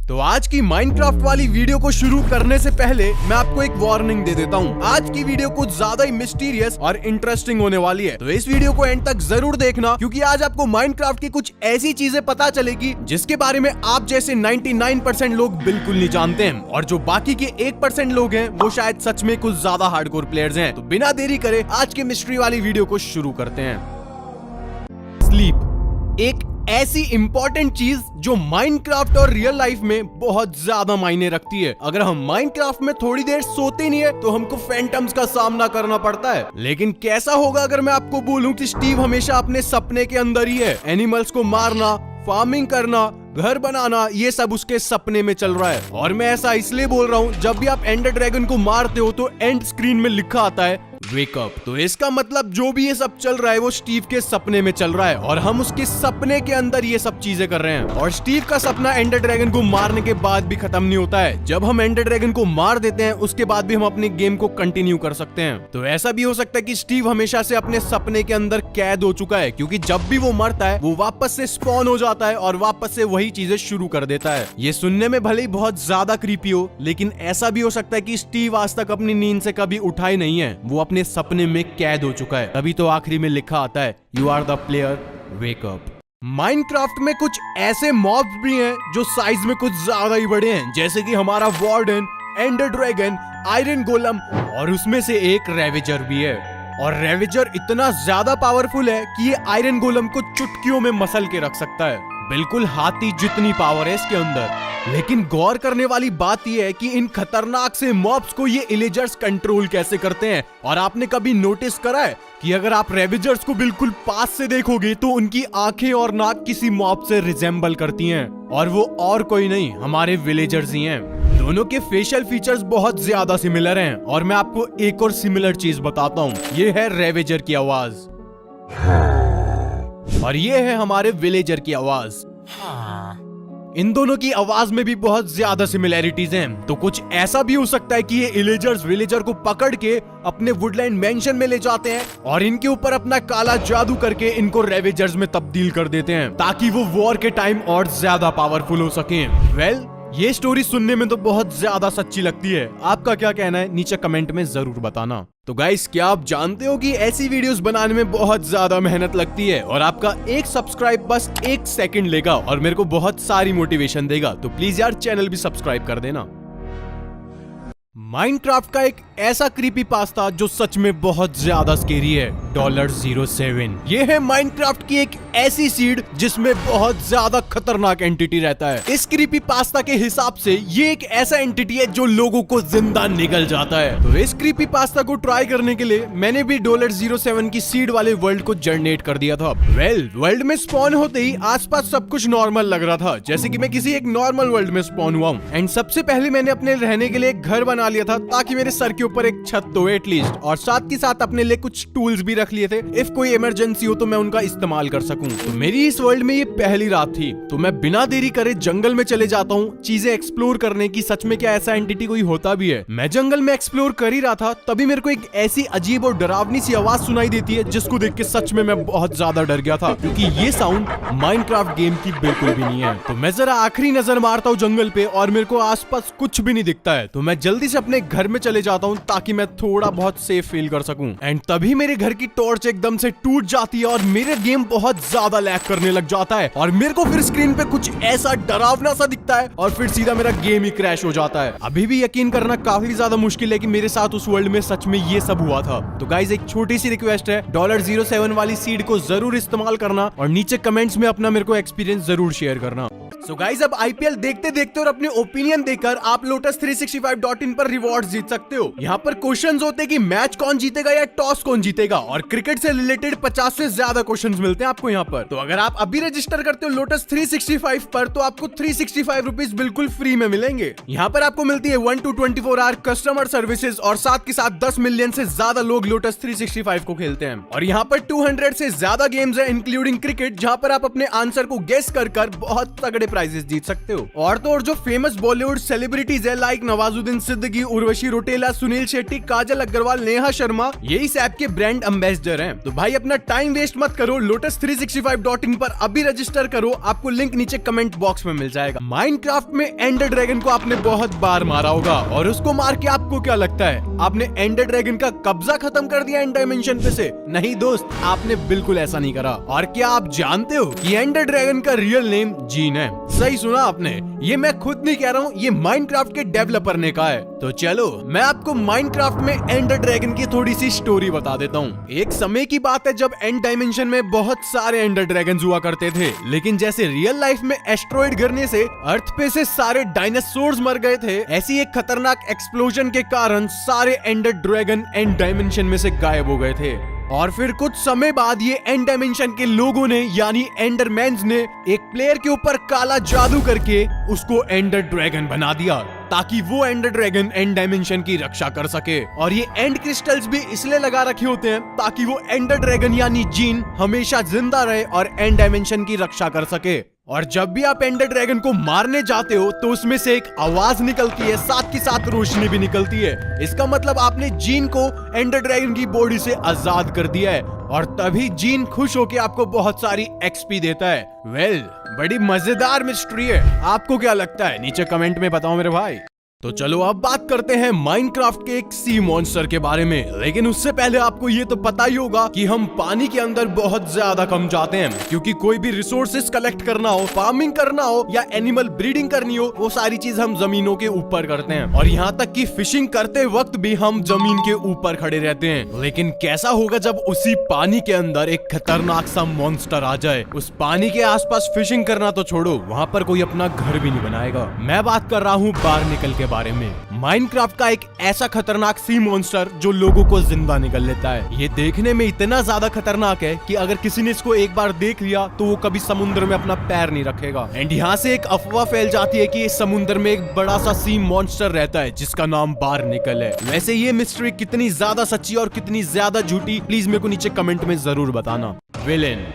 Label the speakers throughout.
Speaker 1: तो आज की माइनक्राफ्ट वाली वीडियो को शुरू करने से पहले मैं आपको एक वार्निंग दे देता हूँ। आज की वीडियो कुछ ज्यादा ही मिस्टीरियस और इंटरेस्टिंग होने वाली है, तो इस वीडियो को एंड तक जरूर देखना, क्योंकि आज आपको माइनक्राफ्ट की कुछ ऐसी चीजें पता चलेगी जिसके बारे में आप जैसे 99% लोग बिल्कुल नहीं जानते हैं, और जो बाकी के 1% लोग हैं वो शायद सच में कुछ ज्यादा हार्डकोर प्लेयर्स हैं। तो बिना देरी करे आज के मिस्ट्री वाली वीडियो को शुरू करते हैं। स्लीप एक ऐसी इंपॉर्टेंट चीज जो माइनक्राफ्ट और रियल लाइफ में बहुत ज्यादा मायने रखती है। अगर हम माइनक्राफ्ट में थोड़ी देर सोते नहीं है तो हमको फैंटम्स का सामना करना पड़ता है, लेकिन कैसा होगा अगर मैं आपको बोलूं कि स्टीव हमेशा अपने सपने के अंदर ही है। एनिमल्स को मारना, फार्मिंग करना, घर बनाना, ये सब उसके सपने में चल रहा है। और मैं ऐसा इसलिए बोल रहा हूँ, जब भी आप एंडर ड्रैगन को मारते हो तो एंड स्क्रीन में लिखा आता है वेक अप। तो इसका मतलब जो भी ये सब चल रहा है वो स्टीव के सपने में चल रहा है, और हम उसके सपने के अंदर ये सब चीजें कर रहे हैं। और स्टीव का सपना एंडर ड्रैगन को मारने के बाद भी खत्म नहीं होता है। जब हम एंडर ड्रैगन को मार देते हैं उसके बाद भी हम अपने गेम को कंटिन्यू कर सकते हैं। तो ऐसा भी हो सकता है कि स्टीव हमेशा से अपने सपने के अंदर कैद हो चुका है, क्योंकि जब भी वो मरता है वो वापस से स्पॉन हो जाता है और वापस से वही चीजें शुरू कर देता है। ये सुनने में भले ही बहुत ज्यादा क्रीपी हो, लेकिन ऐसा भी हो सकता है कि स्टीव आज तक अपनी नींद से कभी उठा ही नहीं है, वो अपने सपने में कैद हो चुका है। तभी तो आखिरी में लिखा आता है you are the player, wake up. Minecraft में कुछ ऐसे मॉब्स भी हैं जो साइज में कुछ ज्यादा ही बड़े हैं, जैसे कि हमारा warden, ender dragon, iron golem, और उसमें से एक रेवेजर भी है। और रेवेजर इतना ज्यादा पावरफुल है कि ये आयरन गोलम को चुटकियों में मसल के रख सकता है। बिल्कुल हाथी जितनी पावर है इसके अंदर। लेकिन गौर करने वाली बात यह है कि इन खतरनाक से मॉब्स को ये इलेजर्स कंट्रोल कैसे करते हैं। और आपने कभी नोटिस करा है कि अगर आप रेवेजर्स को बिल्कुल पास से देखोगे तो उनकी आंखें और नाक किसी मॉब से रिजेंबल करती हैं, और वो और कोई नहीं, हमारे विलेजर्स ही हैं। दोनों के फेशियल फीचर्स बहुत ज्यादा सिमिलर हैं, और मैं आपको एक और सिमिलर चीज बताता हूँ। ये है रेवेजर की आवाज और ये है हमारे विलेजर की आवाज। इन दोनों की आवाज में भी बहुत ज्यादा सिमिलैरिटीज हैं। तो कुछ ऐसा भी हो सकता है कि ये इलेजर्स विलेजर को पकड़ के अपने वुडलैंड मेंशन में ले जाते हैं और इनके ऊपर अपना काला जादू करके इनको रेवेजर्स में तब्दील कर देते हैं, ताकि वो वॉर के टाइम और ज्यादा पावरफुल हो सके। वेल, ये स्टोरी सुनने में तो बहुत ज्यादा सच्ची लगती है। आपका क्या कहना है नीचे कमेंट में जरूर बताना। तो गाइस, क्या आप जानते हो कि ऐसी वीडियोस बनाने में बहुत ज्यादा मेहनत लगती है, और आपका एक सब्सक्राइब बस 1 सेकंड लेगा और मेरे को बहुत सारी मोटिवेशन देगा। तो प्लीज यार चैनल भी सब्सक्राइब कर देना। माइनक्राफ्ट का एक ऐसा क्रीपी पास्ता जो सच में बहुत ज्यादा स्केरी है, $07। ये है माइनक्राफ्ट की एक ऐसी सीड जिसमें बहुत ज्यादा खतरनाक एंटिटी रहता है। इस क्रीपी पास्ता के हिसाब से ये एक ऐसा एंटिटी है जो लोगों को जिंदा निगल जाता है। तो इस क्रीपी पास्ता को ट्राई करने के लिए मैंने भी $07 की सीड वाले वर्ल्ड को जनरेट कर दिया था। वेल, वर्ल्ड में स्पॉन होते ही आसपास सब कुछ नॉर्मल लग रहा था, जैसे कि मैं किसी एक नॉर्मल वर्ल्ड में स्पॉन हुआ हूँ। एंड सबसे पहले मैंने अपने रहने के लिए एक घर बना लिया था, ताकि मेरे सर के ऊपर एक छत तो एटलीस्ट, और साथ ही साथ अपने लिए कुछ टूल्स भी रख लिए थे, इफ कोई इमरजेंसी हो तो मैं उनका इस्तेमाल कर सकूं। तो मेरी इस वर्ल्ड में ये पहली रात थी, तो मैं बिना देरी करे जंगल में चले जाता हूँ चीजें एक्सप्लोर करने की। सच में क्या ऐसा एंटिटी कोई होता भी है? मैं जंगल में एक्सप्लोर कर ही रहा था, तभी मेरे को एक ऐसी अजीब और डरावनी सी आवाज सुनाई देती है, जिसको देख के सच में मैं बहुत ज्यादा डर गया था, क्योंकि ये साउंड माइनक्राफ्ट गेम की बिल्कुल भी नहीं है। तो मैं जरा आखिरी नजर मारता हूँ जंगल पे, और मेरे को आसपास कुछ भी नहीं दिखता है। तो मैं जल्दी से अपने घर में चले जाता हूँ ताकि मैं थोड़ा बहुत सेफ फील कर सकूं। एंड तभी मेरे घर की टॉर्च एकदम से टूट जाती है और मेरे गेम बहुत ज्यादा लैग करने लग जाता है, और मेरे को फिर स्क्रीन पे कुछ ऐसा डरावना सा दिखता है और फिर सीधा मेरा गेम ही क्रैश हो जाता है। अभी भी यकीन करना काफी ज्यादा मुश्किल है कि मेरे साथ उस वर्ल्ड में सच में ये सब हुआ था। तो गाइज, एक छोटी सी रिक्वेस्ट है, $07 वाली सीड को जरूर इस्तेमाल करना, और नीचे कमेंट्स में अपना मेरे को एक्सपीरियंस जरूर शेयर करना। सो गाइज, अब आईपीएल देखते देखते और अपने ओपिनियन देकर आप lotus365.in पर रिवॉर्ड्स जीत सकते हो। यहाँ पर क्वेश्चंस होते हैं कि मैच कौन जीतेगा या टॉस कौन जीतेगा, और क्रिकेट से रिलेटेड 50 से ज्यादा क्वेश्चंस मिलते हैं आपको यहाँ पर। तो अगर आप अभी रजिस्टर करते हो lotus365 पर, तो आपको 365 रुपीज बिल्कुल फ्री में मिलेंगे। यहाँ पर आपको मिलती है 1 to 24 आवर कस्टमर सर्विसेज, और साथ के साथ 10 मिलियन से ज्यादा लोग lotus365 को खेलते हैं। और यहाँ पर 200 से ज्यादा गेम्स है इंक्लूडिंग क्रिकेट, जहाँ पर आप अपने आंसर को गेस कर बहुत तगड़े बड़े प्राइजेस जीत सकते हो। और तो और जो फेमस बॉलीवुड सेलिब्रिटीज है लाइक नवाजुद्दीन सिद्दीकी, उर्वशी रौटेला, सुनील शेट्टी, काजल अग्रवाल, नेहा शर्मा, ये इस ऐप के ब्रांड एम्बेसडर हैं। तो भाई अपना टाइम वेस्ट मत करो, lotus365.in पर अभी रजिस्टर करो, आपको लिंक नीचे कमेंट बॉक्स में मिल जाएगा। माइनक्राफ्ट में एंडर ड्रैगन को आपने बहुत बार मारा होगा और उसको मार के आपको क्या लगता है आपने एंडर ड्रैगन का कब्जा खत्म कर दिया एंड डायमेंशन पे से? नहीं दोस्त, आपने बिल्कुल ऐसा नहीं करा। और क्या आप जानते हो कि एंडर ड्रैगन का रियल नेम जीन है? सही सुना आपने, ये मैं खुद नहीं कह रहा हूँ, ये माइनक्राफ्ट के डेवलपर ने कहा है। तो चलो मैं आपको माइनक्राफ्ट में एंडर ड्रैगन की थोड़ी सी स्टोरी बता देता हूँ। एक समय की बात है जब एंड डायमेंशन में बहुत सारे एंडर ड्रैगन हुआ करते थे, लेकिन जैसे रियल लाइफ में एस्ट्रॉइड गिरने से अर्थ पे से सारे डायनासोर्स मर गए थे, ऐसी एक खतरनाक एक्सप्लोजन के कारण सारे एंडर ड्रैगन एंड डायमेंशन में से गायब हो गए थे। और फिर कुछ समय बाद ये एंड डायमेंशन के लोगों ने यानी एंडरमैन्स ने एक प्लेयर के ऊपर काला जादू करके उसको एंडर ड्रैगन बना दिया ताकि वो एंडर ड्रैगन एंड डायमेंशन की रक्षा कर सके। और ये एंड क्रिस्टल्स भी इसलिए लगा रखे होते हैं ताकि वो एंडर ड्रैगन यानी जीन हमेशा जिंदा रहे और एंड डायमेंशन की रक्षा कर सके। और जब भी आप एंडर ड्रैगन को मारने जाते हो तो उसमें से एक आवाज निकलती है, साथ के साथ रोशनी भी निकलती है। इसका मतलब आपने जीन को एंडर ड्रैगन की बॉडी से आजाद कर दिया है और तभी जीन खुश होकर आपको बहुत सारी एक्सपी देता है। वेल, बड़ी मजेदार मिस्ट्री है। आपको क्या लगता है नीचे कमेंट में बताओ मेरे भाई। तो चलो अब बात करते हैं माइनक्राफ्ट के एक सी मॉन्स्टर के बारे में। लेकिन उससे पहले आपको ये तो पता ही होगा कि हम पानी के अंदर बहुत ज्यादा कम जाते हैं, क्योंकि कोई भी रिसोर्सेज कलेक्ट करना हो, फार्मिंग करना हो या एनिमल ब्रीडिंग करनी हो, वो सारी चीज हम जमीनों के ऊपर करते हैं। और यहाँ तक कि फिशिंग करते वक्त भी हम जमीन के ऊपर खड़े रहते हैं। लेकिन कैसा होगा जब उसी पानी के अंदर एक खतरनाक सा मॉन्स्टर आ जाए? उस पानी के आसपास फिशिंग करना तो छोड़ो, वहाँ पर कोई अपना घर भी नहीं बनाएगा। मैं बात कर रहा हूँ बार्निकल के बारे में। माइनक्राफ्ट का एक ऐसा खतरनाक सी मॉन्स्टर जो लोगों को जिंदा निकल लेता है। ये देखने में इतना ज्यादा खतरनाक है कि अगर किसी ने इसको एक बार देख लिया तो वो कभी समुद्र में अपना पैर नहीं रखेगा। एंड यहाँ से एक अफवाह फैल जाती है कि इस समुद्र में एक बड़ा सा सी मॉन्स्टर रहता है जिसका नाम बार्निकल है। वैसे ये मिस्ट्री कितनी ज्यादा सच्ची और कितनी ज्यादा झूठी, प्लीज मेरे को नीचे कमेंट में जरूर बताना। विलेन,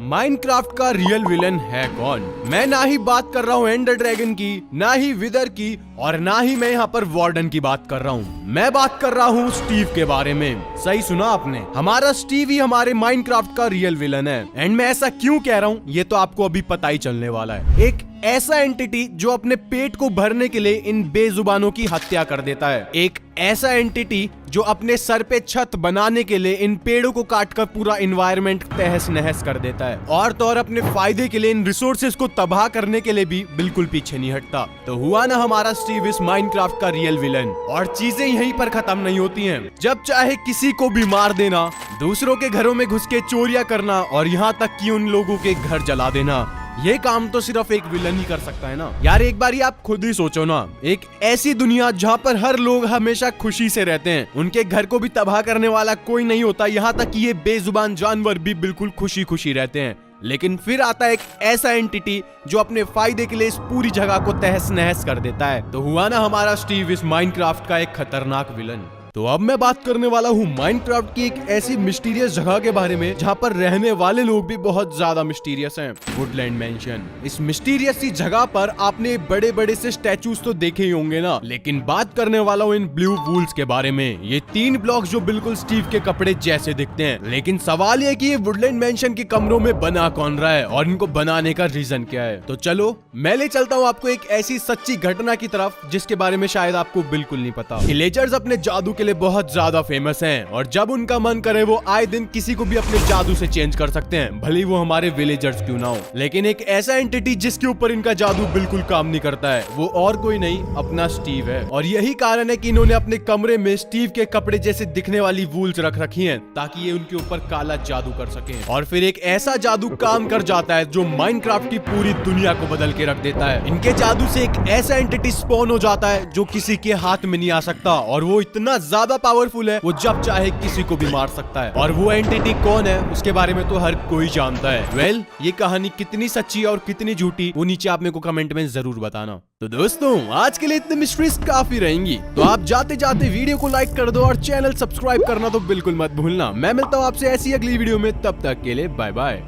Speaker 1: माइनक्राफ्ट का रियल विलन है कौन? मैं ना ही बात कर रहा हूँ एंडर ड्रैगन की, ना ही विदर की, और ना ही मैं यहाँ पर वार्डन की बात कर रहा हूँ। मैं बात कर रहा हूँ स्टीव के बारे में। सही सुना आपने, हमारा स्टीव ही हमारे माइनक्राफ्ट का रियल विलन है। एंड मैं ऐसा क्यों कह रहा हूँ ये तो आपको अभी पता ही चलने वाला है। एक ऐसा एंटिटी जो अपने पेट को भरने के लिए इन बेजुबानों की हत्या कर देता है। एक ऐसा एंटिटी जो अपने सर पे छत बनाने के लिए इन पेड़ों को काटकर पूरा एनवायरनमेंट तहस नहस कर देता है। और तो और अपने फायदे के लिए इन रिसोर्सेज को तबाह करने के लिए भी बिल्कुल पीछे नहीं हटता। तो हुआ ना हमारा स्टीव इस माइनक्राफ्ट का रियल विलन। और चीजें यहीं पर खत्म नहीं होती हैं। जब चाहे किसी को भी मार देना, दूसरों के घरों में घुस के चोरियां करना और यहाँ तक कि उन लोगों के घर जला देना, ये काम तो सिर्फ एक विलन ही कर सकता है ना यार। एक बार आप खुद ही सोचो ना, एक ऐसी दुनिया जहाँ पर हर लोग हमेशा खुशी से रहते हैं, उनके घर को भी तबाह करने वाला कोई नहीं होता, यहाँ तक कि ये बेजुबान जानवर भी बिल्कुल खुशी खुशी रहते हैं। लेकिन फिर आता है एक ऐसा एंटिटी जो अपने फायदे के लिए इस पूरी जगह को तहस नहस कर देता है। तो हुआ ना हमारा स्टीव इस माइनक्राफ्ट का एक खतरनाक विलन। तो अब मैं बात करने वाला हूँ माइनक्राफ्ट की एक ऐसी मिस्टीरियस जगह के बारे में जहाँ पर रहने वाले लोग भी बहुत ज्यादा मिस्टीरियस हैं। Woodland mention. इस मिस्टीरियस सी जगह पर आपने बड़े बड़े से स्टैचूज तो देखे ही होंगे ना, लेकिन बात करने वाला हूँ इन ब्लू वूल्स के बारे में। ये 3 ब्लॉक जो बिल्कुल स्टीव के कपड़े जैसे दिखते हैं। लेकिन सवाल ये कि ये वुडलैंड मैंशन के कमरों में बना कौन रहा है और इनको बनाने का रीजन क्या है। तो चलो मैं ले चलता हूँ आपको एक ऐसी सच्ची घटना की तरफ जिसके बारे में शायद आपको बिल्कुल नहीं पता। विलेजर्स अपने जादू के लिए बहुत ज्यादा फेमस हैं और जब उनका मन करे वो आए दिन किसी को भी अपने जादू से चेंज कर सकते हैं, भले वो हमारे विलेजर्स क्यों ना हो। लेकिन एक ऐसा एंटिटी जिसके ऊपर इनका जादू बिल्कुल काम नहीं करता है, वो और कोई नहीं अपना स्टीव है। और यही कारण है कि इन्होंने अपने कमरे में स्टीव के कपड़े जैसे दिखने वाली वूल्स रख रखी हैं ताकि ये उनके ऊपर काला जादू कर सके। और फिर एक ऐसा जादू काम कर जाता है जो माइनक्राफ्ट की पूरी दुनिया को बदल के रख देता है। इनके जादू से एक ऐसा एंटिटी स्पॉन हो जाता है जो किसी के हाथ में नहीं आ सकता और वो इतना ज्यादा पावरफुल है वो जब चाहे किसी को भी मार सकता है। और वो एंटिटी कौन है उसके बारे में तो हर कोई जानता है। वेल, ये कहानी कितनी सच्ची और कितनी झूठी वो नीचे आप मेरे को कमेंट में जरूर बताना। तो दोस्तों आज के लिए इतनी मिस्ट्रीज काफी रहेंगी, तो आप जाते जाते वीडियो को लाइक कर दो और चैनल सब्सक्राइब करना तो बिल्कुल मत भूलना। मैं मिलता हूँ आपसे ऐसी अगली वीडियो में, तब तक के लिए बाय बाय।